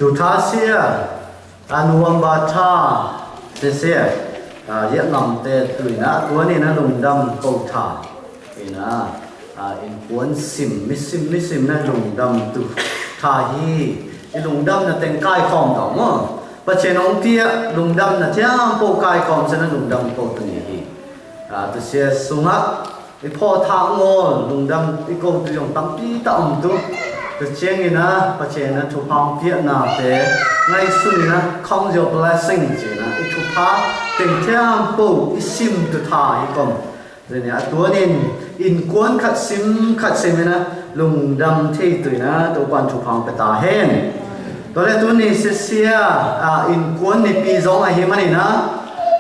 ดูท่าเสียอนุวัมบาทาเสียเยอะลำเตะตุยนะตัวนี้นะลุงดำโกธาอินะอินปวนซิมมิซิมนะลุงดำตุทาฮีลุงดำนะเต็งกายคอมต่อมั้งปัจเจนองเทียลุงดำนะเจ้าโปกายคอมฉะนั้นลุงดำโกตุนีฮีตัวเสียสุงะไอพ่อทางงอลุงดำไอโกตุยองตั้มปีตั้มตุตัวเชียงนี่นะปัจเจนะทุพางเพียนาเตไงสุนีนะ count your blessing จีนะไอทุพาเต็งเจ้าโปอิซิมตุทาอีกอมเนี่ยตัวนี้อินกวนขัดซิมนะลุงดำที่ตุยนะตัวปันทุพางไปตาเห็นตัวแรกตัวนี้เสียอินกวนในปีสองไอเฮมันนี่นะ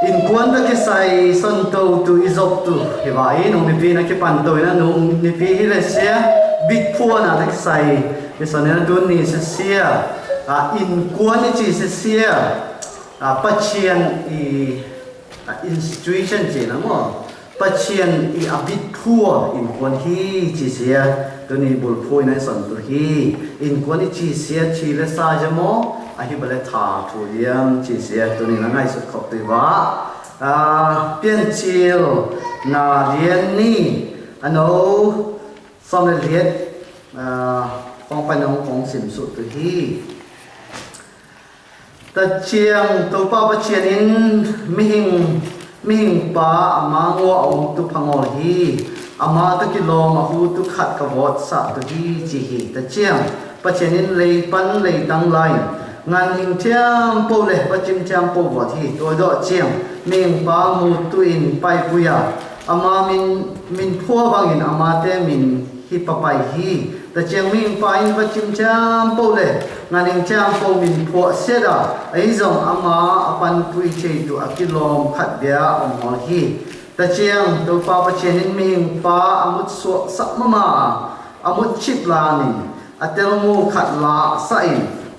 อินกวนตะกี้ใส่สันโตตุอิจบตุเห็นว่าอีนุ่มในปีนักปั่นตัวนะนุ่มในปีที่เลเซียบิ๊กพัวนะตะกี้ใส่ที่ส่วนนี้ตัวนี้เสียอินกวนนี่จีเสียปัจเจียนinstitution จีนะมั้งปัจเจียนบิ๊กพัวอินกวนที่จีเสียตัวนี้บุลพูในส่วนตัวฮีอินกวนที่จีเสียชีเลสาจมออาฮิบเลธาทูเดียมจีเสียตัวนี้นั่งไงสุดขอบตัวว่าเปลี่ยนจิลนาเรียนนี่อันนู้สมัยเรียนของไปน้องของสิมสุดตัวฮีแต่เชียงตัวป้าปัจเจียนินมิหิงป้าอามางัวองตุพังอฮีอามาตะกิโลมาหูตุขัดกบฏสัตตุฮีจีฮีแต่เชียงปัจเจนินเลยปันเลยตั้งไลงานหิงเทียมปูเลยปัจจิมเทียมปูวัดฮีตัวดอกเชียงมิงป้ามูตุอินไปปุยาอามามินพัวบางอินอามาเตมินฮิปไปฮีแต่เชียงมิงป้าอินปัจจิมเทียมปูเลยงานหิงเทียมปูมินพัวเสดาไอซองอามาปันปุยเชตุอากิโลมขัดเดียอมอฮีแต่เชียงตัวป้าปัจเจนินมิงป้าอามุดสวสักมาอามุดชิบลานิอัตลมูขัดลาใส่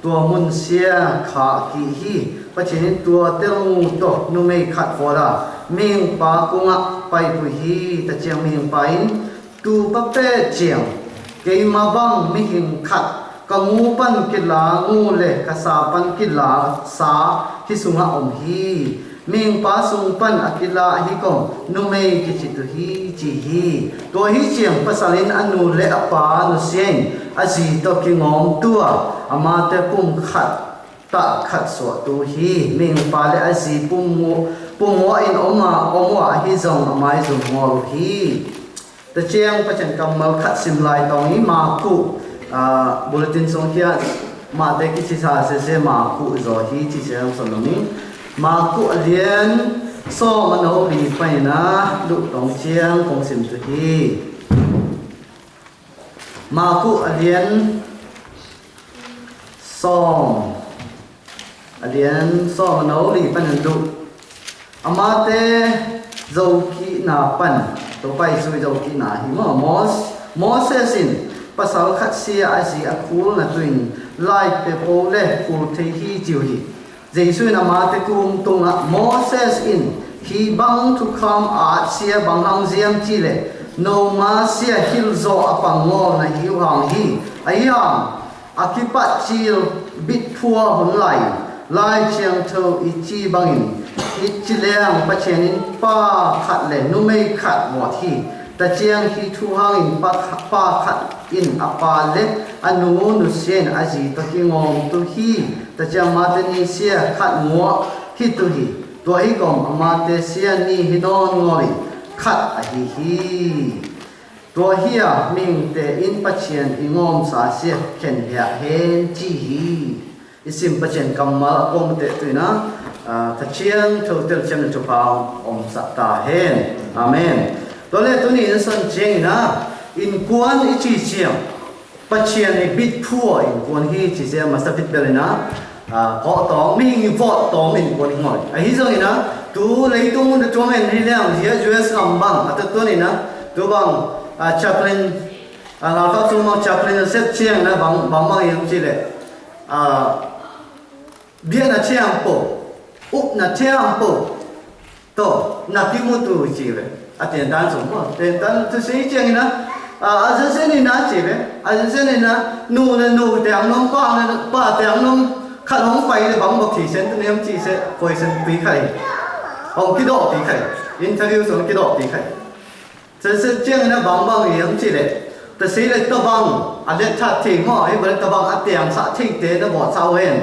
ตัวมุนเสียขากีฮีปัจจุบันตัวเตลมูตกนุ่มไม่ขัดฟอดามิงปากุงะไปปุฮีแต่เจียงมิงไปตูปะเป้เจียงเกยมาบังมิหิงขัดกังูปันกิลางูเล็กกษาปันกิลาสาที่สุงะอมฮีมิงปาสุงปันอกิลาฮิกงนุ่มไม่กิจิตุฮีจีฮีตัวฮีเจียงภาษาลินอนุเลอปานุเซียนอาจีตกิงอมตัวอามาเตปุ่มขัดตะขัดสวตูฮีมิงปาเลอาจีปุ่มหัวอินอมวะฮิซงอามาซุงหัวฮีแต่เชียงประจันกำมัลขัดสิมไลตรงนี้มาคุบุลตินสงเขียมาเตกิชิซาเซมาคุจอฮีชิเชียงสนนี้มาคุเลียนโซมันโอบีไปนะดุตรงเชียงคงสิมตุฮีมาคุเลียนซ้อมเรียนซ้อมเอาลีปันดุอามาเตโจกีนาปันตัวไปสุยโจกีนาหิมะมอสเซสินภาษาขัดเสียอาศัยอคูลนะตุนไล่เปโปเล่คูเทฮีจิวฮีเจสุยนามาเตกุมตรงะมอสเซสินฮีบังทุกคำอาเสียบังหังเจียมจีเลโนมาเสียฮิลโซอปังงอนะฮิวหังฮีไอ้ยังอากิปัจจิลบิดพัวหุ่นไหลเชียงเทออิจีบังอินอิจิเลียงปัจเจนินป้าขัดเลยนุ่มไม่ขัดหมดที่แต่เจียงฮีทูหังอินป้าขัดอินอปาเล็กอนุเซียนอาจีตะกิงอมตุฮีแต่เจียงมาเตนิเซียขัดงัวฮิตุฮีตัวฮิกอมมาเตเซียนี่ฮิดอนงอยขัดอฮีตัวเฮียมิงเตอินปัจเจียนอิงอมสาเสียเข็นเฮียเฮนจีฮีอิสิมปัจเจียนกำมาอมเตตุนะทัชเชียงเท่าเติมเชื่อมจุพาวอมสัตตาเฮนอาเมนตัวเลตัวนี้สันเจงนะอินกวนอิจิเชียงปัจเจียนอิบิดพัวอินกวนฮีจิเชียงมาสติดเบลนะเพราะตองมิงฟอดตองอินกวนหิงอยไอ้ที่ตรงนี้นะตัวเลยตรงนั้นตัวมันนี่แล้วเสียจุเอสลำบังอัตตัวนี้นะตัวบังชัปลินเราก็ซูมเอาชัปลินเซตเชียงนะบางยังจีเลยเบียน่ะเชียงโปอุบน่ะเชียงโปโตนักพิมุตุจีเลยอาเตียนดันสมมติเตียนดันตัวเสียเชียงนะอาจจะเส้นนี่นะจีเลยอาจจะเส้นนี่นะนู่นแต่งน้องป้าแต่งน้อง khát hóng bay để băng bọc thì sen tụi em chỉ sẽ quay sen quý khai ông cái độ tí khai interview xong cái độ tí khai sẽ chiang nó băng thì em chỉ đểแต่สิ่งที่ตะบังอันเด็ดชัดทิ้งหม้อไอ้บริตะบังอัดเตียงสะทิ้งเตะนะบอดเศร้าเห็น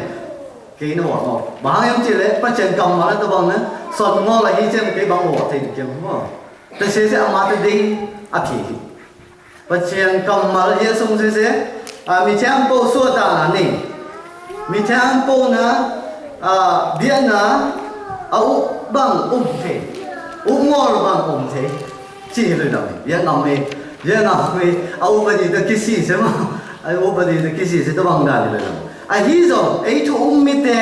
กี่นะบอดหมดบางยังจีเลยปัจจัยกรรมมาแล้วตะบังนะส่วนงออะไรที่เจ้ากี่บางบอดทิ้งเกี่ยวหม้อแต่สิ่งที่อามาตดีอาทิปัจจัยกรรมมาแล้วเยซูเสียมีแชมป์โปสัวตานี่มีแชมป์โปนะเบียนะเอาบังเทงอบังเทจีเลยนะเบียนำเองये ना कोई आउपदी तो किसी से मां आउपदी तो किसी से तो बंग डाल ले आ ही जो ए ठो उम्मीते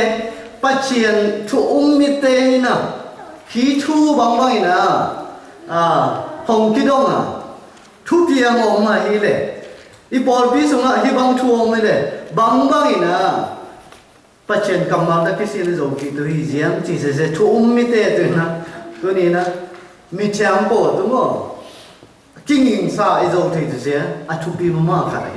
पचियन ठो उम्मीते ना ही ठो बंग ना होंग की दोंग ना ठो पियांग ओम ना ही ले ई बॉल भी सुना ही बंग ठो ओम ले बंग ना पचियन कमाल तो किसी ने जो की तो ही जियम चीज़ से ठो उम्मीते तो ना तो नहीं ना मिचांपो तो मो kinh nghiệm sa ai dâu thì thế à chụp phim mà khá là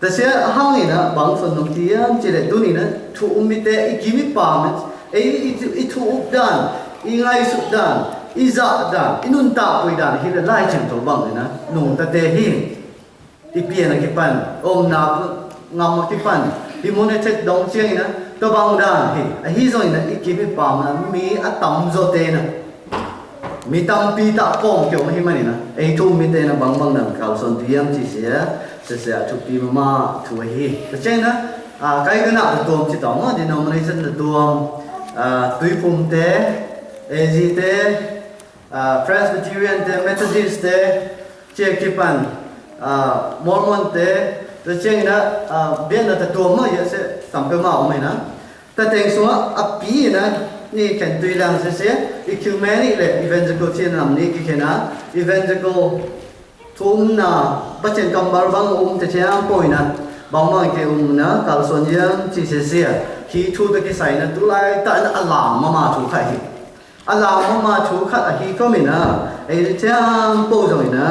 thế thế hang này na bằng phần nông tiền chỉ để tu này na chụp mít tê ít kimi pa mà ít chụp đàn ít ngay sụp đàn ít dạ đàn ít nun tạ quỳ đàn thì là lai chẳng tổ bằng này na nung ta tê hi ít biển là cái pan ôm nạp ngầm một cái pan thì muốn để chết đóng chiêng này na tổ bằng đàn thì hi rồi na ít kimi pa mà mi à tầm rồi tê na mi tam pi ta kong kiểu mà hi mani na ei thu mi te na bang nam kal son tiam chi se chu pi ma thu hi ta chen na kai ka na tom chi tong ma denomination na tom tui pum te AG te Presbyterian te Methodist te che ki pan Mormon te ta chen na bien na ta tom ma ya se tam pe ma mai na ta teng so a pi naนี่แข่งตุยดังเสียอีคิวแมนี่เลยอีเวนต์ก็เช่นนั้นนี่คือแค่นะอีเวนต์ก็ทุ่มนะปัจจัยกำบังบางจะเชื่อป่วยนะบางวันเกี่ยวนะการส่วนยังจีเสียที่ชูตะกี้ใส่นะตุลายแต่อัลลามมาชูใครอัลลามมาชูขัดที่ก็มีนะไอ้เชื่อป่วยเลยนะ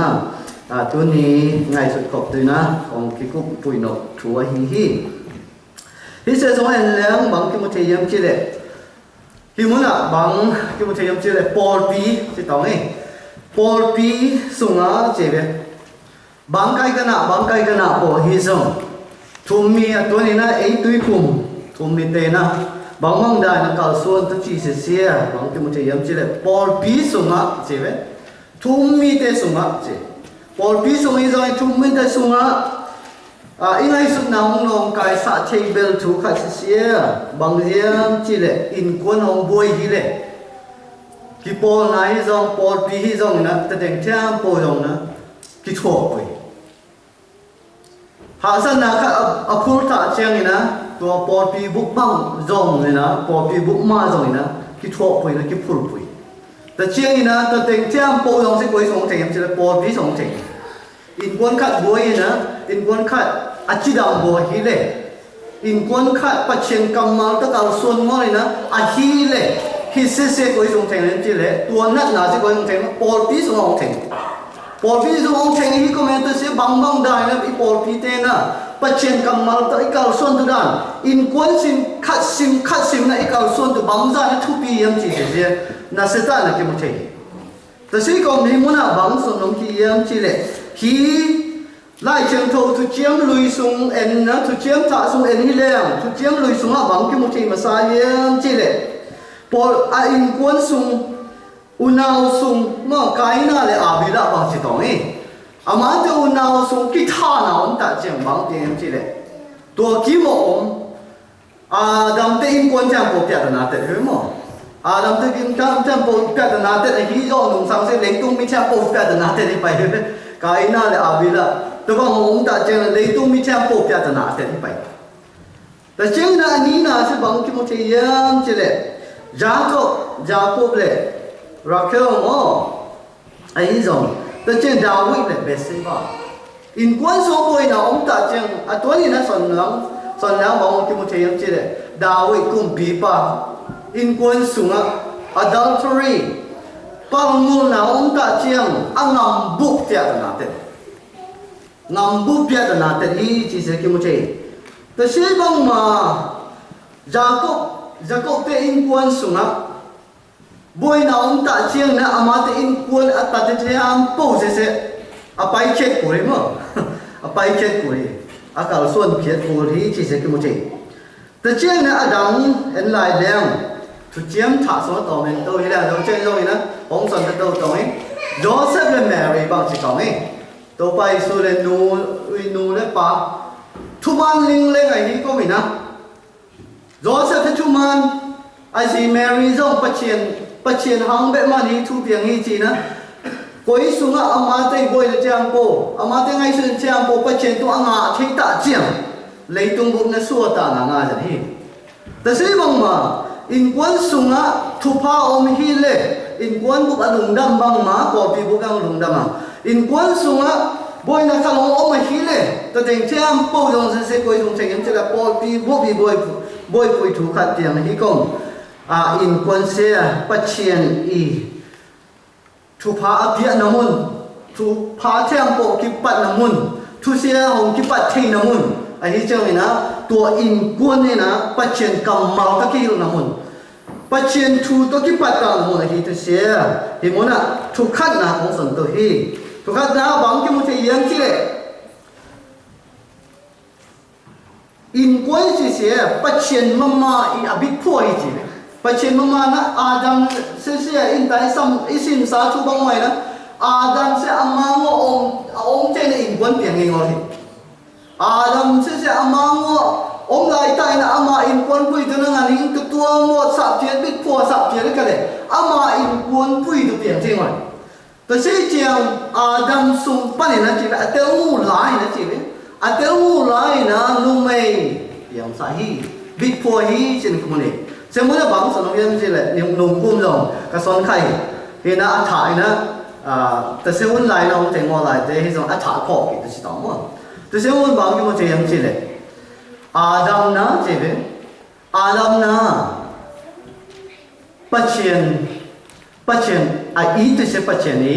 ตัวนี้ง่ายสุดขอบตัวนะของคิกุป่วยนกชัวฮีที่เสียสองเอ็นเลี้ยงบางคิมุเทียมจีเลยที่มันอ่ะบางที่มันเทียมเจอเลยปอลปีที่ตรงนี้ปอลปีส่งอ่ะเจ็บบางไก่กันอ่ะปอฮิซงทุ่มมีตัวนี้นะไอ้ตุยพุ่มทุ่มมีเตนะบางมั่งได้นะการส่วนตัวจีเสียบางที่มันเทียมเจอเลยปอลปีส่งอ่ะเจ็บทุ่มมีเตส่งอ่ะเจ็บปอลปีส่งอีกอย่างทุ่มมีเตส่งอ่ะอีไงสุดน้องน้องกายสะเทเบลถูกขัดเสียบางเรื่องจีเล่อินควนของบวยฮีเล่กี่ปอลไหนจงปอลปีฮีจงนะแต่เด็กเที่ยงปอลจงนะกี่ทั่วไปหาสันนะค่ะพูดถ้าเชียงนี่นะตัวปอลปีบุกบังจงนี่นะปอลปีบุกมาจงนี่นะกี่ทั่วไปนะกี่พูดไปแต่เชียงนี่นะแต่เด็กเที่ยงปอลจงสิบวยสองเทียมจีเล่ปอลปีสองเทียมอินควนขัดบวยนะอินควนขัดอาชีดำบัวฮีเล่อินควนขัดปัจเจกกำมาตะการส่วนงอเลยนะอาฮีเล่ฮิเซ่ก็ยังเทงนั่นจีเล่ตัวนักหนาสิก็ยังเทงปอลปีสองเทงปอลปีสองเทงฮีก็มันตัวเสียบางได้นะอีปอลปีเตนะปัจเจกกำมาตะการส่วนตัวนั้นอินควนซิมขัดซิมนะอีการส่วนตัวบางใจนะทุบียังจีเสียน่าเสียดายนะเกี่ยวกับเทงแต่สิ่งก็มีมันอ่ะบางส่วนน้องที่ยังจีเล่ฮีไล่เชียงโททุเจียมลุยซุงเอ็นนะทุเจียมท่าซุงเอ็นฮิเลงทุเจียมลุยซุงอ่ะบางที่มุทิมาสายยังจีเล่พออินกวนซุงอุณาวซุงเมื่อไกน่าเลยอาบิละบางจิตตรงนี้อามาเจออุณาวซุงกิท่าหนาวตัดเจียงบางที่ยังจีเล่ตัวกี่โมงดำเตอินกวนแจมโปเปียตนาเตหรือมั้งดำเตอินแจมโปเปียตนาเตไอ้ที่ยอหนุ่มสังเสเล็งตุ้งไม่แจมโปเปียตนาเตได้ไปไกน่าเลยอาบิละตัวบางองค์ตาเจงเลยตุ้งมีแชมป์ปกยาตนาเต็มไปแต่เจงนะอันนี้นะสิบางที่มุทิยามเจเลยยาโคบเลยรักเขลโมไอ้ยี่จงแต่เจงดาวิดเลยเบสบ้าอินกวนโซโบยนะองค์ตาเจงตัวนี้นะส่วนแล้วบางที่มุทิยามเจเลยดาวิดกุมปีป้าอินกวนสุงะ adulteryปังมูลนะองค์ตาเจงอังนำบุกเทียตนาเต็มngam bu pia da na te hi chi se ki mu che to she bang ma Jacob te in kuan sunga boy na ta chiang na ama te in kuan atat te am po se apai chet kuri mo apai chet kuri akal suan phiat kuri chi se ki mo chi te chiang na adang en lai leng tu chiam tha so to men to ila do chen lo ina ong son te to to Joseph le Mary bang chi tong to pai su le nu le pa thu man ling le ngai ni ko mi na Joseph thu man ai si Mary zong pachien hang be man hi thu piang hi chi na koi sunga ama te boy le chang po ama te ngai sun chang po pachien tu anga thei ta chiang leitung bu na suwa ta na nga jan hi ta sei bang ma in kwan sunga thu pa om hi le in kwan bu adung dam bang ma ko pi bu kang lung dam ma in kwan sunga boy na kalong om hi le ta deng chang po dong se koi dong cheng che la po pi bu bi boy pui thu khat tiang hi kom in kwan se pachien i thu pa apia namun thu pa chang po ki pat namun thu se hong ki pat thei namun a hi chang ina tua in kwan ni na pachien kam mal ka ki namun pachien thu to ki pat ka namun hi tu se hi mona thu khat na hong son to hi thu khat na bang ki mu the yang chi le in kwan si se pachien mama i abit pho hi chi pachien mama na adam se in tai sam isin sa thu bang mai na adam se amango om che ne in kwan piang ngi ngor hi adam se amango om lai tai na ama in kwan pui tu na ngani tu tua mo sa pian bit pho sa pian ka le ama in kwan pui tu piang che ngor to se chiang adam sum pa ne na chi ba tel mu lai na chi atel mu lai na nu mei yang sa hi bit pho hi chen ku ne se mo na bang son yam chi le nim num kum jong ka son khai he na a thai na ta se un lai na o te ngo lai te hi jong a tha kho ki tu si ta mo tu se un bang ki mo che yang chi le adam na che be adam na pachien a i tu se pachien ni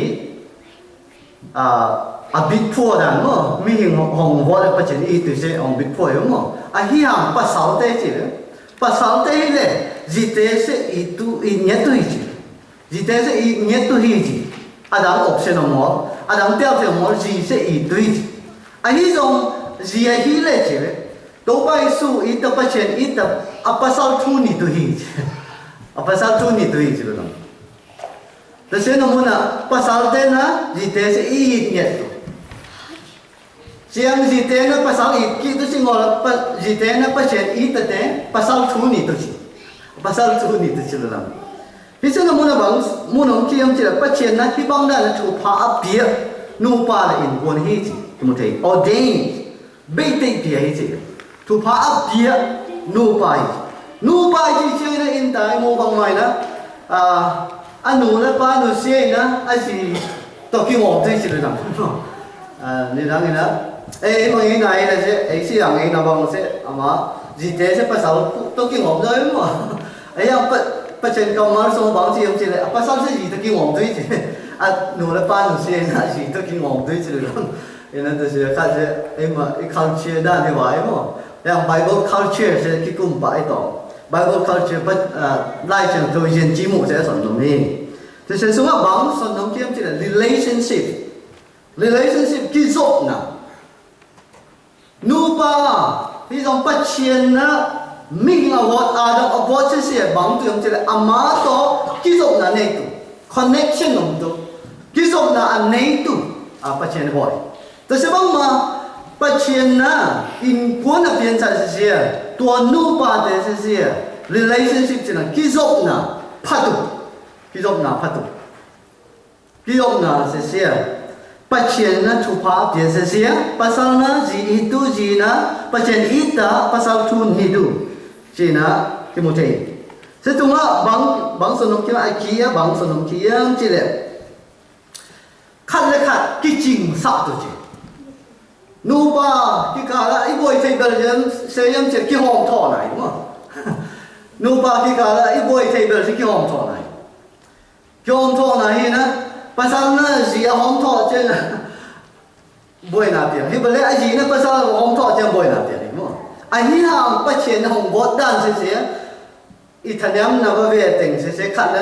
a bit pho dan mo mi hing hong ho le pachien i tu se ong bit pho yo mo a hi ham pa sao te chi pa sao te le ji te se i tu i nya tu ji ji te se i nya tu hi ji adam option mo adam tel te mo ji se i tu ji a hi jong ji a hi le chi to bai su i ta pachien i ta a pa sao tu ni tu hi a pa sao tu ni tu hi ji lo ta se no mo na pa sao te na ji te se i nya tu Siang jite na pasal iki tu sing orang jite na pasien i tate pasal tu ni tu si pasal tu ni tu si dalam. Bisa na muna bang muna kiam cila pasien na hibang na tu pa apia nu pa la in kuan hi si kemudian ordain bete dia hi si tu pa apia nu pa hi si na in tai mo bang mai na anu na pa nu si na asi toki mo tu si dalam. Ni dang ina mọi người này là sẽ xí rằng nó bằng sẽ mà gì thế sẽ bắt đầu tôi kinh nghiệm rồi mà ấy là bắt chân công mà xong bằng gì không chỉ là bắt sau sẽ gì tôi kinh nghiệm đấy chứ nụ là ban đầu sẽ là gì tôi kinh nghiệm đấy chứ rồi nên tôi sẽ khai sẽ mà culture đa như vậy mà là Bible culture sẽ cái cùng bài đó Bible culture bắt lại chẳng tôi hiện chỉ một sẽ sản phẩm này thì sẽ xuống bằng sản phẩm kia chỉ là relationship kỹ dục nào nu pa hi jong pachien na ming awat adam awat se se bang tu yong chele ama to kizok na nei tu connection nom tu kizok na an nei tu pachien boy to se bang ma pachien na in kuan na pian cha se se to nu pa de se se relationship chena kizok na phatu kizok na se se pachien na thupa dia se sia pasal na ji itu ji na pachien ita pasal tu ni du ji na Timothy se tunga bang sonom kia akia bang sonom kia ji le khat le khat ki jing sa tu ji nu ba ki ka la i boy thei bel jem se yam che ki hom tho nai mo nu ba ki ka la i boy thei bel se ki hom tho nai na pasal na gì hom thọ trên là bồi nạp tiền, thì bây giờ gì nó pasal hom thọ trên bồi nạp tiền, đúng không? hi hàng bắt chuyện hồng bột đan sẽ ít thằng em nào về tỉnh sẽ khát nó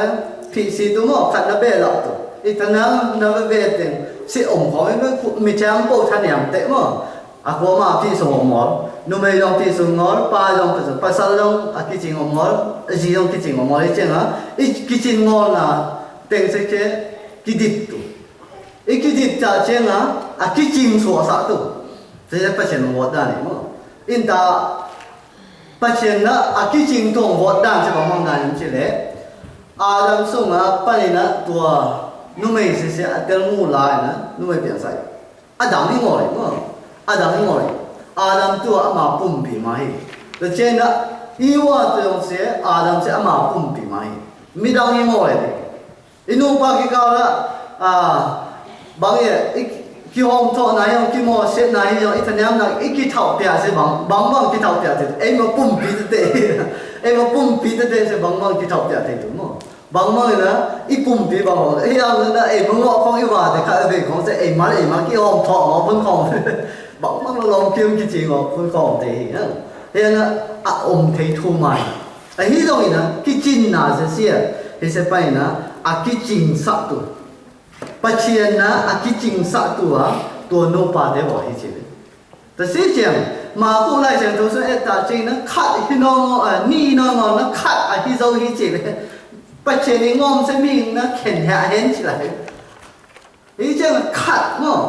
thị sĩ đúng không khát nó bể lọc tụ ít thằng em nào về tỉnh sẽ ủng hộ với mình chém bộ thằng em tệ mà cô mà thì số mỏ nó mấy dòng thì số ngó ba dòng ba sáu dòng cái chuyện ngó gì dòng cái chuyện ngó đấy chứ hả ít cái chuyện ngó là tỉnh sẽ cái đít tụ ít cái đít trả chứ hả cái chuyện số sao tụ sẽ bắt chuyện ngó đan này mà in ta bắt chuyện na cái chuyện thong ngó đan sẽ bằng mong đan chứ lẽ Adam sung pani na tua nu mấy sẽ tel mu lại na nu mấy biển sai Adam đi ngồi mà Adam đi ngồi Adam tua mà bùm bì mà hi the trên na Iwa tua sẽ Adam sẽ mà bùm bì mà hi mi đang đi ngồi inu pa cái cao đó bằng cái khi hôm thọ này hôm khi mò xếp này rồi ít thằng nào ít cái thảo bia sẽ bằng cái thảo bia thì em mà bùm bì thế em mà bùm bì thế sẽ bằng cái thảo bia thế đúng không bằng mơ nữa ít bùm bì bằng họ ấy là ấy bằng họ không yêu vào thì khai về không sẽ ấy mà cái hôm thọ nó vẫn không bằng mơ nó lòng kiếm cái gì nó vẫn không thì thế là thấy thu mày ấy rồi nữa cái chín là sẽ thì sẽ phải nữa cái chín sắc tu bắt chuyện là cái chín sắc tu tua nô pa để bỏ hết chứแต่สิ่งเดียวมาผู้ไล่เสียงตัวสุดแต่จริงนะขัดที่น้องนี่น้องนะขัดที่เราที่จีเลยปัจเจกงอมจะมีนะเข็นแห่เห็น起来นี่เจ้าขัดเนาะ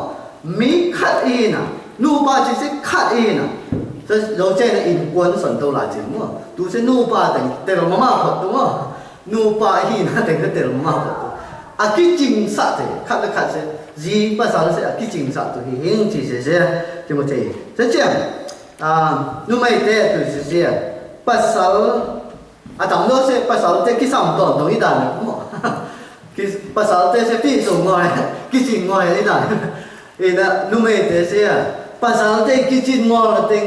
มีขัดอีน่ะนูปาจะขัดอีน่ะจะเราเจ้าเนี่ยอินกวนส่วนตัวหลายจริงมั้งดูสินูปาแต่เราไม่มาพอตัวนูปาอีน่ะแต่เราไม่มาพอตัวกิจจริงสัตย์ขัดขัดเสียจีภาษาเราเสียกิจจริงสัตย์ตัวเฮงจีเสียที่มันจะเจ้านูไม่เตะตัวเสียภาษาตามโน้ตเสียภาษาเตะกิจสามตัวตรงนี้ได้เนี่ยมั้งกิภาษาเตะเสียพี่ส่งงอยกิจจริงงอยนี่ได้อีน่ะนูไม่เตะเสียภาษาเตะกิจจริงงอยเต็ง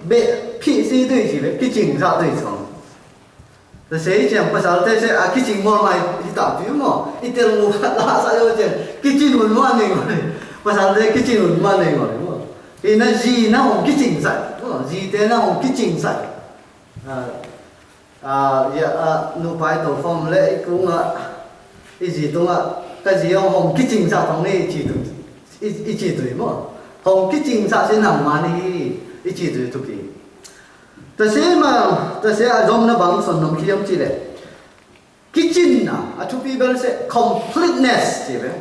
เบะพี่ซีด้วยสิเลยกิจจริงสัตย์ด้วยสองแต่เสียเจ้าภาษาเตะเสียกิจจริงงอยไม่ที่ตัดอยู่มั้งอีเตลูลาซาโยเจ้ากิจจริงหุ่นมันเองเลยภาษาเตะกิจจริงหุ่นมันเองเลยมั้งอีน่ะจีน่ะหุ่นกิจจริงสัตย์จีเตะน่ะหุ่นกิจจริงสัตย์นูไปตัวฟอร์มเล่กุ้งอีจีตรงก็จีเอาหงกิจจริงสัตย์ตรงนี้จีตัวอีจีตัวมั้งหงกิจจริงสัตย์เส้นหนังมันนี่อีจีตัวทุกทีแต่เสียมาแต่เสียอารมณ์น่ะบางส่วนน้องขี้ยมจีเลยกิจจริงนะทุกปีเป็นเสีย completeness จีเลย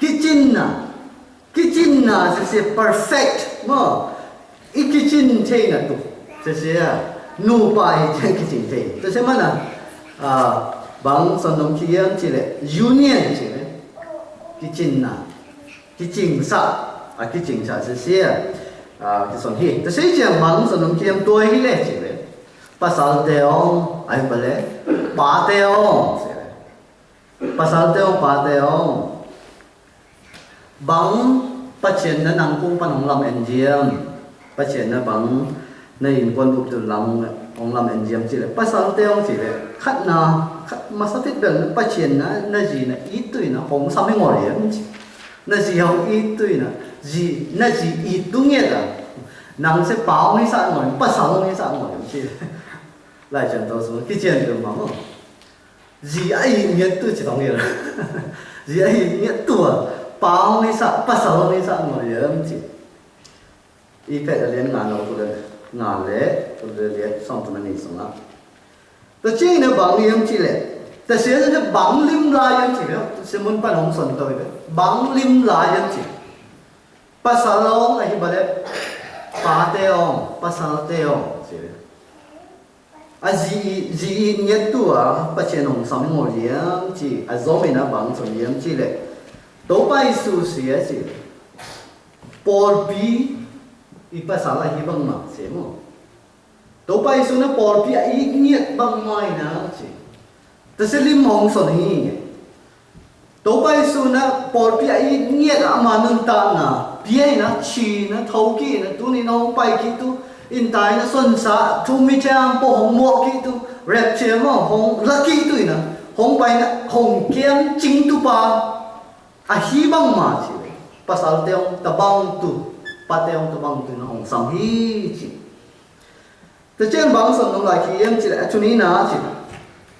กิจจริงนะเสีย perfect มั้งอีกิจจริงใช่น่ะตัวเสียนูไปใช่กิจจริงใช่แต่เสียมันน่ะบางส่วนน้องขี้ยมจีเลย union จีเลยกิจจริงนะกิจจริงสัตย์กิจจริงสัตย์เสียที่ส่วนที่แต่เสียจังบางส่วนน้องขี้ยมตัวที่เล็กจีเลยภาษาเดียวไอ้เปล่าป่าเดียวภาษาเดียวป่าเดียวบางปัจเจกนั้นนังกุ้งปันของลำเอ็นเจียมปัจเจกนั้นบางในอินควนบุตรลำของลำเอ็นเจียมจีเลยภาษาเดียวจีเลยขัดนะมาสักทีเดียวปัจเจกนั้นนั่นจีนะอีตุยนะผมสามีงอเลยนั่นจีเขาอีตุยนะจีนั่นจีอีตุเงี้ยละนังเสพป่าวนี่สั่งหน่อยภาษาตรงนี้สั่งหน่อยจีไล่จันตัวสมกิจเจนตัวมั้งจีไอ้เงี้ยตัวจีตรงนี้ละจีไอ้เงี้ยตัวป่าวนี่สั่งภาษาตรงนี้สั่งหน่อยเยอะจีอีเพจเรียนงานเราตัวเลยงานเละตัวเลยเรียนสองตัวนี้สองละแต่จริงเนี่ยบางเรื่องจีเลยแต่เสียเนี่ยบางลิมลายยังจีเลยสมุนปันของส่วนตัวเลยบางลิมลายยังจีภาษาเราไอ้ที่บอกเลยป่าเตองภาษาเตองจีเลยจีเนี่ยตัวปัจเจกสามีงอเลี้ยงจีจอมเนี่ยบางส่วนเลี้ยงจีเลยตัวไปสู่เสียจีปอลบีอีภาษาอะไรที่บางมาเสียมั้งตัวไปสู่เนี่ยปอลบีอีเนี่ยบางไม่นะจีแต่เสลิมมองส่วนนี้ตัวไปสู่เนี่ยปอลบีอีเนี่ยอามานุนตานะเบี้ยนะชีนะเท่ากี้นะตัวนี้น้องไปคิดตัวอินไตนะส่วนสาทุ่มมิจามปหงหมวกกี่ตัวแรปเชียร์มั้งหงลักกี้ตัวนะหงไปนะหงเกียมจริงตัวปาฮีบังมาสิภาษาเดียวตะบังตัวปาเดียวตะบังตัวนะหงสังฮีจิ te chen bang son nong lai ki em chi la chu ni na chi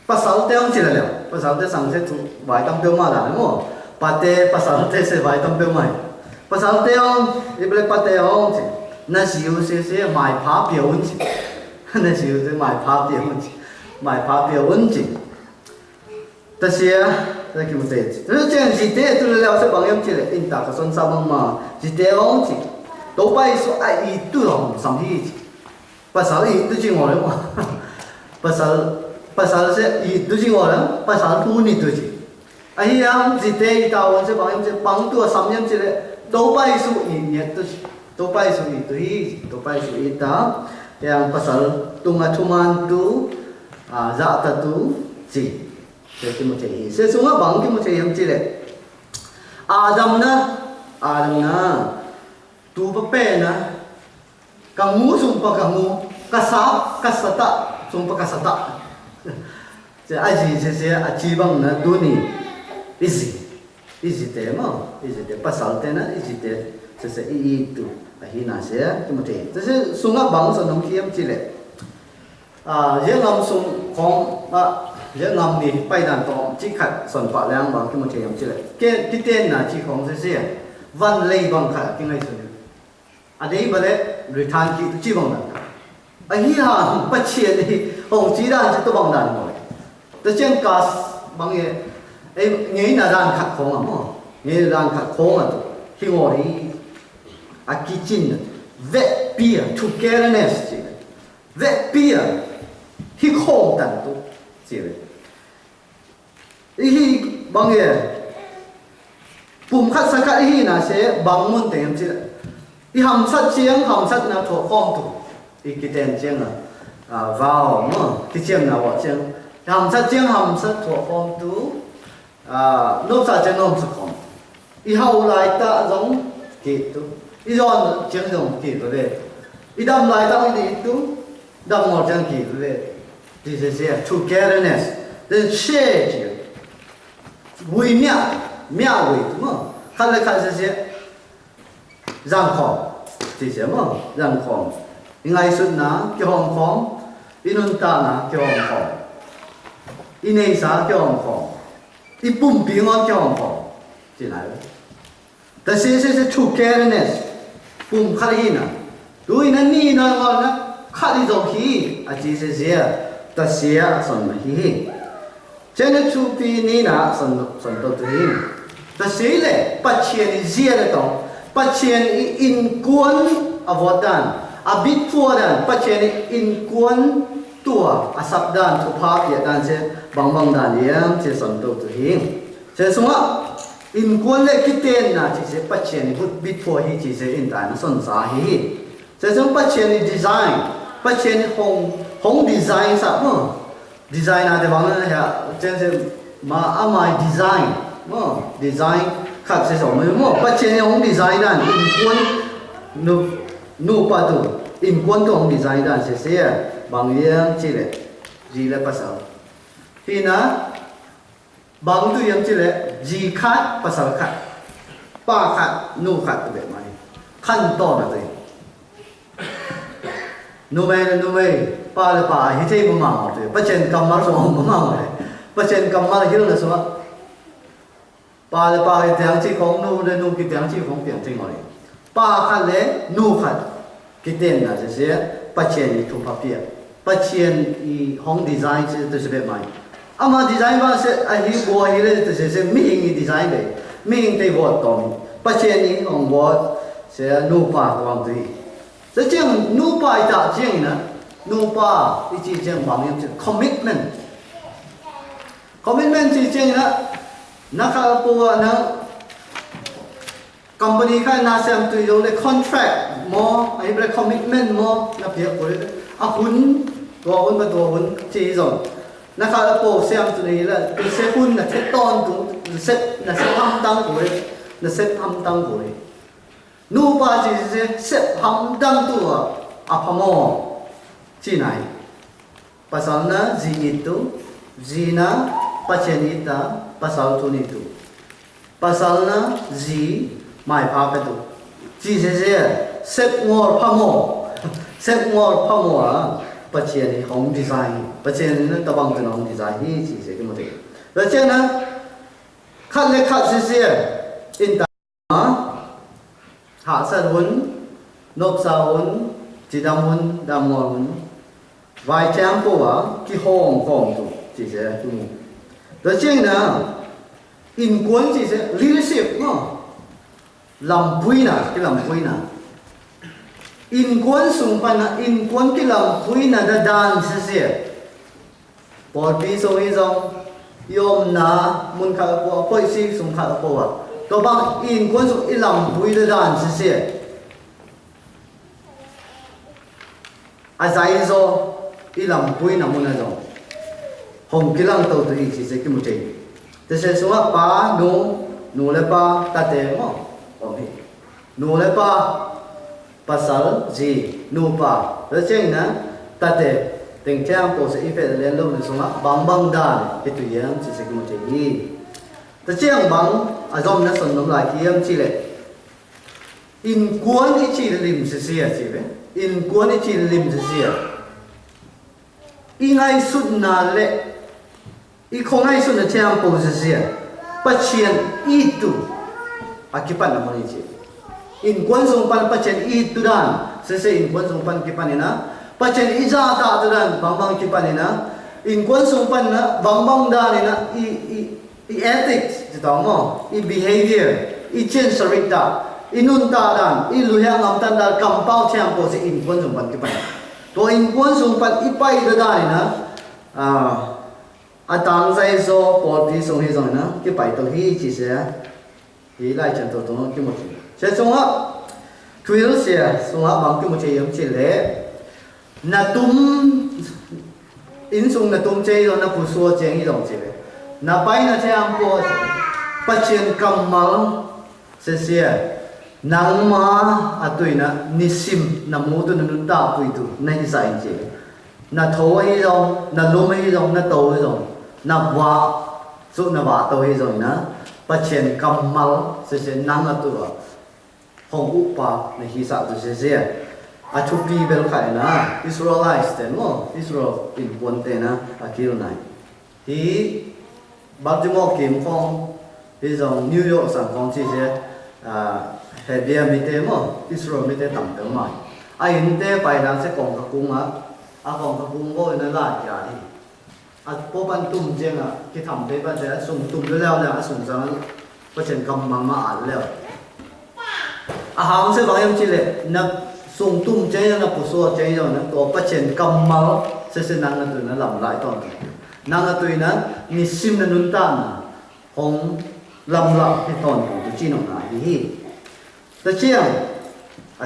pasal te ong chi la le pasal te sang se tu vai tam pe ma da mo pa te pasal te se vai tam pe mai pasal te ong ible pa te ong chi na siu se mai pha pia un chi na siu se mai pha pia un chi mai pha pia un chi ta sia ta ki mo te te chen ji te tu le se bang em chi le in ta ka son sa bang ma ji te ong chi to pai so ai i tu long sam hi chi pasal i tu chi ngo le ma pasal se i tu chi ngo le pasal tu ni tu chi ai yang ji te i ta won se bang em se bang tu sam em chi le to pai su i ni tu to pai su i tu hi to pai su i ta yang pasal tunga thuman tu za ta tu chi se ki mo che hi se sunga bang ki mo che em chi le Adam na tu pa pe na kamu sumpa kamu kasata sumpa kasata se aji se achi bang na tu ni easy te pasal te na easy te se i tu hi na se ki mo te se sunga bang so nong kiam chi le ye ngam sum khong ye ngam ni pai dan to chi khat son pa lang bang ki mo te yam chi le ke ki ten na chi khong se van lei bang khat ki ngai su adei bale return ki tu chi bang na a hi ha pa chien ni hong chi dan chi to bang dan mo te chen kas bang ye ai ngei na dan khat khong mo ngei dan khat khong a tu hi ngori a kitchen vet beer togetherness chi vet beer hi khong dan tu chi le hi bang ye pum khat sa khat hi na se bang mun tem chi i ham sat na tho khom tu i ki ten chiang vào mo ki chiang na wa chiang ham sat tho khom tu no sa chiang nom sa khom i hau lai ta giống ki tu i ron chiang giống ki tu le i dam lai ta i tu dam mo chiang ki tu le this is here togetherness then share chi vui mia vui tu mo khat le khat se giang khom thì sẽ mà giang khom ngay suốt na cái hồng khom inun ta na cái hồng khom inay sa cái hồng khom ipum pi ngon cái hồng khom chỉ này ta sẽ togetherness pum khát hi na đuôi na ni na ngon na khát đi rồi hi à chỉ sẽ ta sẽ son mà hi cho nên chu pi ni na son to hi ta sẽ le bắt chuyện gì đó tông Pachien in kuan avodan abit fuadan pachien in kuan tua asapdan thupa pia dan se bang dan yam se son to tu hi se sunga in kuan le kiten na chi se pachien bit fua hi chi se in dan son sa hi se sung pachien design pachien hong design sa mo design na de bang na ya chen se ma amai design mo design khác sẽ sống mới mua bắt trên ông design đàn in quân nu pa tu in quân tu ông design đàn sẽ bằng yếm chỉ lệ gì là pasal khi na bằng tu yếm chỉ lệ gì khác pasal khác pa khác nu khác tu vậy mày khăn to là gì nu mày pa là pa hết thảy bông măng rồi bắt trên cầm mar rồi bông măng rồi bắt trên cầm mar hiểu là sao pa cái tiếng chỉ không nu cái tiếng chỉ không tiếng tiếng rồi pa khát lẽ nu khát cái tên là sẽ bắt chuyện đi thu papia bắt chuyện đi home design sẽ tôi sẽ biết mày ama design ba sẽ anh đi bùa hi là tôi sẽ mình design đấy mình thấy vợ tông bắt chuyện đi home vợ sẽ nu pa làm gì sẽ chuyện nu pa ta chuyện nữa nu pa cái chỉ chuyện bằng những commitment chỉ chuyện nữa nakapuwa na company khai na xem tùy đâu le contract mo ai bre commitment mo na pia ko le a hun chỉ rồi nakapo xem tùy là cái xe hun là thế ton cũng set ham tăng của na set ham tăng của nu pa chỉ set ham tăng tu a phamo chỉ này pasal na gì itu zina pacenita pasal tu ni tu pasal na zi mai pa pe tu ji se set ngor phamo à chia này hồng design chia này nó tao bằng cái hồng design hi chỉ cái một thế rồi trên nó khát lấy khát xí in ta hạ sa huấn nộp sa huấn chỉ đam mòn huấn vài trang phố à cái hồng tu chỉ sẽ tu rồi trên nó in cuốn chỉ sẽ leadership mà làm vui nè cái làm vui nè in cuốn xung quanh na in cuốn cái làm vui nè đã đàn xí bỏ đi xong đi xong yom na mun khá po poi si xung khá po à to bang in cuốn xung in làm vui đã đàn xí à giải do in làm vui nè mun na rồi hồng cái làm tàu tự ý chỉ cái một chuyện thế sẽ xuống ba nô lệ ba ta thế mà nô lệ ba pasal gì nô ba rồi trên nè ta thế tình trạng của sự phải lên lâu nữa xuống bang đàn cái tuổi em chỉ sẽ cái một chuyện gì thế trên bang à dòng nó sẵn nông lại thì em chỉ lệ in cuốn thì chỉ là lim xí xí chỉ vậy in cuốn thì chỉ là lim xí xí in ai sút nà lệ i không ai sút nà trang bộ xí xí bắt chiên itu akibat namun ini in kuan sung pan pacen itu dan sese in kuan sung pan kipan ina pacen ija ta tu dan bang kipan ina in kuan sung pan na bang dan ina i ethics kita mo i behavior i chen sarita inun ta dan i luhya ngam tan dal kampau chang po se in kuan sung pan kipan to in kuan sung pan ipai da dan ina tang zai zo por pi sung hi zong na ki pai to hi chi se hi lai chen to to ki mo chi se sung a twil se sung a bang ki mo chi yam chi le na tum in sung na tum che yo na pu so cheng hi dong chi le na pai na chang po pa chen kam mal se nang ma atui na nisim na mu tu na nun ta pui tu na hi sai chi na tho hi dong na lum hi dong na to hi dong na wa su na wa to hi rồi na pa chen kam mal se nang atu hong upa na hi sa tu se a chu pi bel khai na Israelites ten mo Israel in pon te na akil nai hi Baltimore kim phong hi dong New York sang phong chi se he bia mi te mo Israel mi te tam te mai a in te pai dan se kong ka kung a kong ka kung bo na la ya hi po ban tum jeng ki tham te ban se sung tum le la sung sang pa chen kam mang ma an le hang se bang yam chi le na sung tum je na pu so je yo na to pa chen kam ma se nang na tu na lam lai ton nang na tu na ni sim na nun ta na hong lam la ki ton tu chi no na hi ta chiang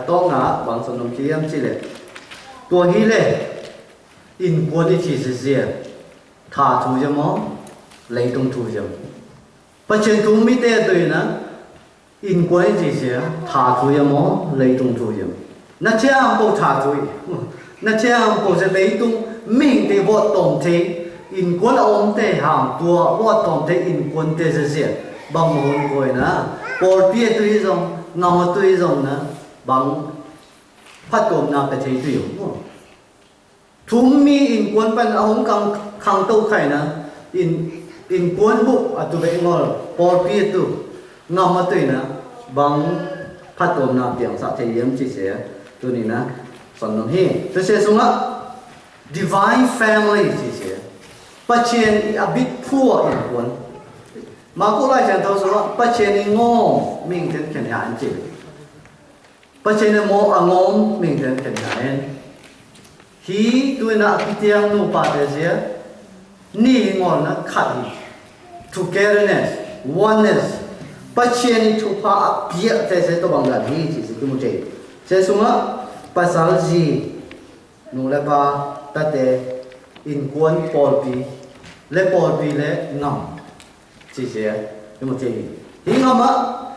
to nga bang son nom chi yam chi le to hi le in ko di chi se thả thu cho mó lấy tung thu cho bắt chân thu mi tê tùy na in quay gì sẽ thả thu cho mó lấy tung thu cho na che am bộ thả thu na che am bộ sẽ lấy tung mình thì vợ tổng thế in quân ông tê hàng tua vợ tổng thế in quân tê sẽ bằng một hồi na bộ bia tùy dòng ngầm tùy dòng na bằng phát cổng na cái thấy tùy thúng mi in quân pan ông khang tâu khai na in quân bu atu be ngol por pi tu ngam ma tui na bang phat tom na piang sa the yam chi se tu ni na son nom hi tu se sunga divine family chi se pachien a bit poor in quân ma ko lai chan tho so pachien ni ngo ming ten khen ya an chi pachien mo a ngom ming ten khen ya en hi tu na kitiang nu pa de se ni ngon na khat togetherness oneness pachien thu pa pia te se to bang la hi chi tu mo che se sunga pasal ji nu le ba ta te in kwon por pi le ngam chi se tu mo che hi ngam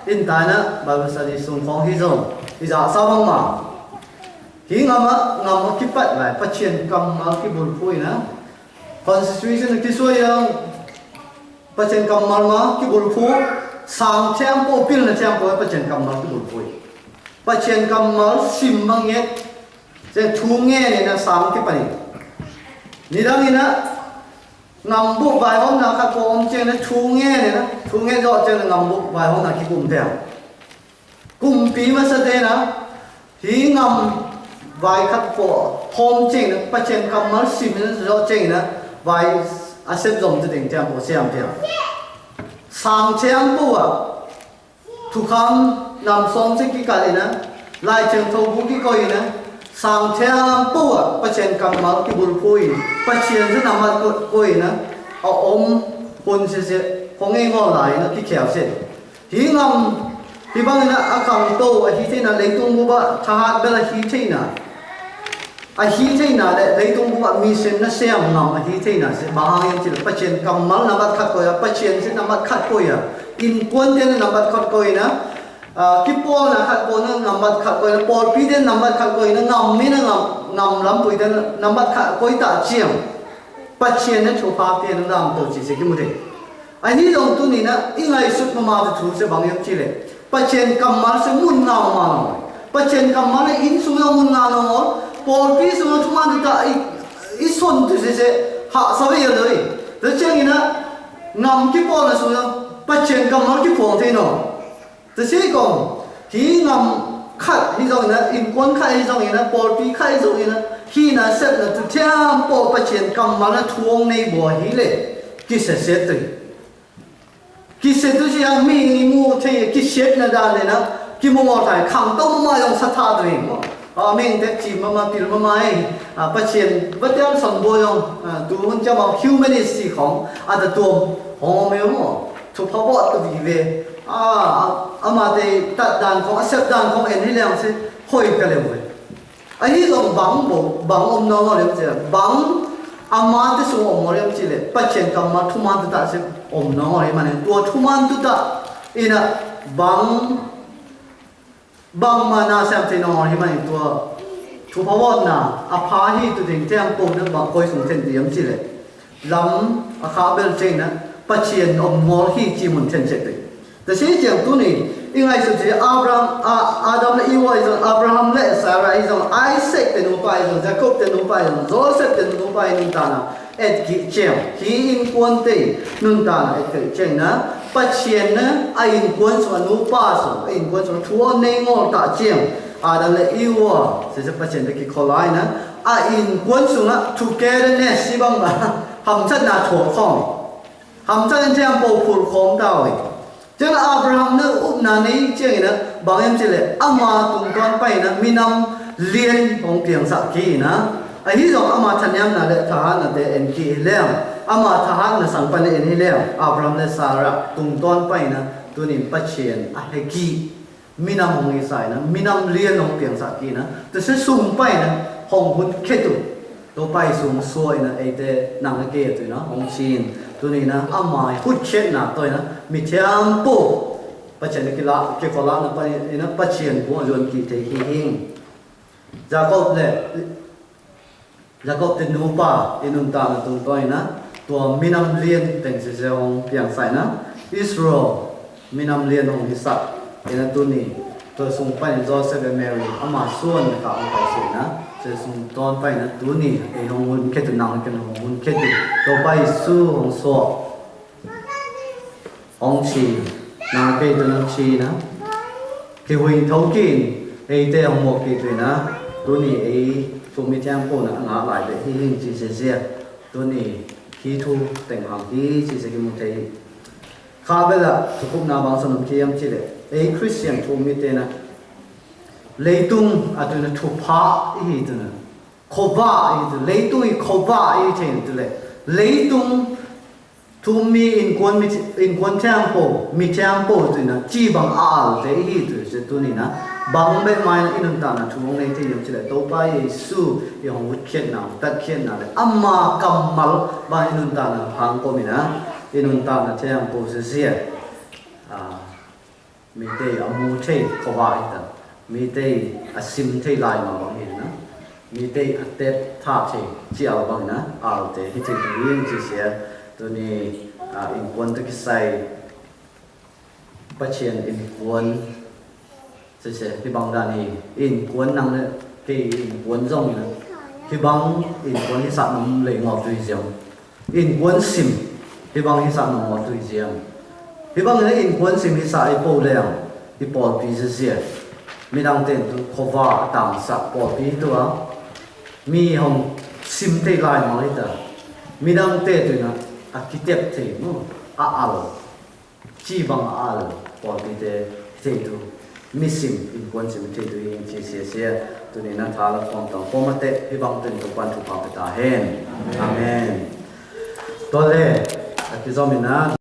in ta na ba sa di sung phong hi zong hi za sa bang ma hi ngam ki pat lai pachien kam ma ki bul phui na constitution ki so yang pachien kam mal ma ki bul phu sang cham po pil na cham po pachien kam mal ki bul phui pachien kam mal sim mang ye je thu nge ne na sang ki pani nidang ina ngam bu vai hom na khat ko om chen na thu nge ne na thu nge do chen ngam bu vai hom na ki kum the kum pi ma sa de na hi ngam vai khat ko hom chen na pa chen kam mal sim na do chen na vai a sep zom te ding tiam bo siam tiam sang chen bu a thu kham nam som se ki ka le na lai chen tho bu ki ko ina sang chen bu a pa chen kam mal ki bul pui pa chen se nam ma ko ina a om pun se khong ei ngo lai na ki khel se hi ngam hi bang na a kang to a hi the na le tung bu ba tha hat bela hi the na a hi the na le tung bu ba mi sen na siam ngam a hi the na se ba hang chi pa chen kam mal na ba khat ko ya pa chen se na ma khat ko ya in kon ten na ba khat ko ina ki pol na khat ko na ngam ba khat ko na pol pi den na ba khat ko ina ngam mi na ngam lam pui den na ba khat ko ta chiam pa chen na thu pa te na ram to chi se ki mu de ai ni dong tu ni na ingai sut ma ma thu se bang yam chi le pa chen kam mal se mun na ma no pa chen kam mal in su no mun na no pol pi su no thu ma ta I son tu se ha sa ve ya doi de chen ina ngam ki pol na su no pa chen kam mal ki phong the no de se ko hi ngam khat hi dong na in kon khat hi dong ina pol pi khat hi dong ina hi na set na tu thiam po pa chen kam mal na thuong nei bo hi le ki se tu ki se tu sia mi mu the ki set na da le na ki mo mo thai khang to ma yong sa tha do mo a meng te chi ma pil ma mai pa chen ba tiam son bo yong tu hun cha ma humanity khong a da tu ho me mo thu pa bo tu vi ve a ma te tat dan khong accept dan khong en hi lang se hoi ka le mo a hi dong bang om no no le che bang ama te so om le chi le pa chen kam ma thu ma ta se om no le ma ne tu thu man tu ta ina bang ma na sam te no hi ma ni tu thu pa wo na a pha hi tu ding tiang po na ba koi sung ten diam chi le lam a kha bel chen na pa chen om mo hi chi mun ten che te de se jiang tu ni ingai su ji Adam le Eva is Abraham le Sarah is Isaac te no pa is Jacob te no pa is Joseph te no pa in ta na et ki chen hi in kon te nun ta na et ki chen na pa chen na a in kon so no pa so in kon so thu nei ngo ta chen Adam le Eva se pa chen te ki kholai na a in kon so na togetherness si bang ba ham chat na tho khong ham chat chen po phul khom dao Jangan Abraham na upna ni ceng na bangem cile ama tungkan pai na minam lien ong piang sakki na ahi dong ama thanyam na le thahan na de en ki lem ama thahan na sangpan en hi lem Abraham le Sarah tungton pai na tunin pachien a heki minam ong isai na minam lien ong piang sakki na to se sum pai na hong hun ketu to pai sum soi na ate nang ke tu na hong chin tu ni na amai hut chen na toi na mi thiam po pa chen ki la ke ko la na pa ina pa chen bo lon ki te hi hing Jacob te nu pa inun ta na tu toi na to minam lien teng se se hong piang sai na Israel minam lien hong hi sak ina tu ni to sung pa ni Joseph and Mary ama suan ka ong pa se na se sung ton pai na tu ni e hong hun ke tu nang ke hong hun ke tu to pai su hong so hong chi na ke tu nang chi na ke hui thau kin e te hong mo ke tu na tu ni e tu mi tiang po na nga lai de hi hing chi se se tu ni hi thu teng hang hi chi se ki mu te kha bela tu kum na bang son ki yam chi le e Christian tu mi te na leitung atuna thupa hi tuna khoba hi tu leitung I khoba hi chen tu le leitung tu mi in kon tempo mi tempo tu na chi bang al te hi tu se tu ni na bang be mai in ta na thung nei te yam chile to pa Yesu yong wut khet na tat khet na le amma kamal ba in ta na hang ko mi na in ta na tempo se se mi te amu te khoba hi ta mi te asim te lai ma bang hin na mi te atet tha te chiao bang na al te hi te yin chi sia tu ni in kon te ki sai pa chen in kon se se hi bang da ni in kon nang le ke in kon zong na hi bang in quân hi sa nom le ngọc tui jiang in quân sim hi bang hi sa nom ngọc tui jiang hi bang ne in quân sim hi sa ai po le hi pol pi zia mi dang ten tu khova tang sa pol pi tu a mi hong sim te lai ma ita mi dang te tu na architect te no a al chi bang al pol pi te tu mi sim in quân sim te tu in chi sia tu ni na thala phong tang pomate hi bang ten tu pan tu pa ta hen amen to le ati zomina